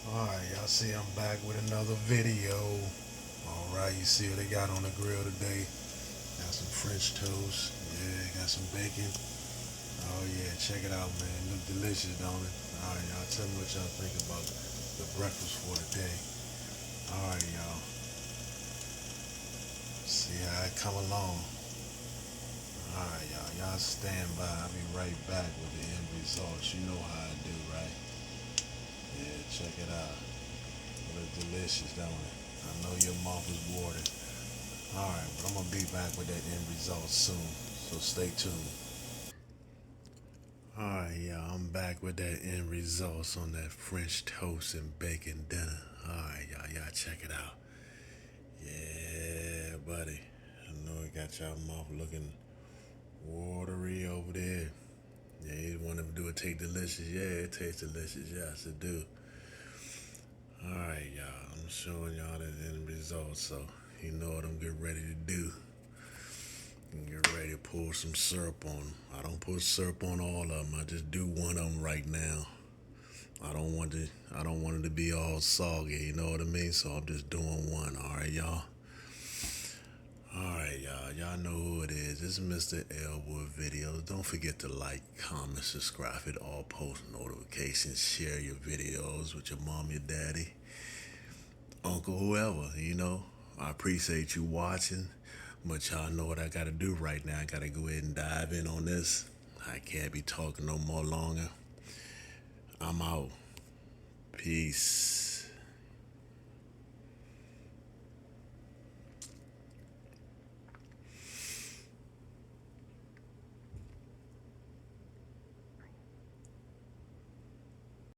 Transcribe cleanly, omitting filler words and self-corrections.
Alright, y'all see I'm back with another video. Alright, you see what they got on the grill today. Got some French toast. Yeah, got some bacon. Oh yeah, check it out, man. Look delicious, don't it? Alright, y'all tell me what y'all think about the breakfast for today. Alright, y'all. See how it come along. Alright, y'all. Y'all stand by. I'll be right back with the end results. You know how I do, right? Yeah, check it out. Look delicious, don't it? I know your mouth is watering. Alright, but I'm gonna be back with that end result soon. So stay tuned. Alright, y'all, I'm back with that end results on that French toast and bacon dinner. Alright, y'all check it out. Yeah, buddy. I know it got y'all mouth looking watery over there. Yeah, you want to do it taste delicious? Yeah, it tastes delicious. Yes, it do. Alright, y'all. I'm showing y'all the end result, so you know what I'm getting ready to do. Get ready to pour some syrup on them. I don't put syrup on all of them. I just do one of them right now. I don't want to. I don't want it to be all soggy. You know what I mean? So I'm just doing one. All right, y'all. All right, y'all. Y'all know who it is. This is Mr. Elwood Videos. Don't forget to like, comment, subscribe, hit all post notifications, share your videos with your mom, your daddy, uncle, whoever. I appreciate you watching. But y'all know what I gotta do right now. I gotta go ahead and dive in on this. I can't be talking no more longer. I'm out. Peace.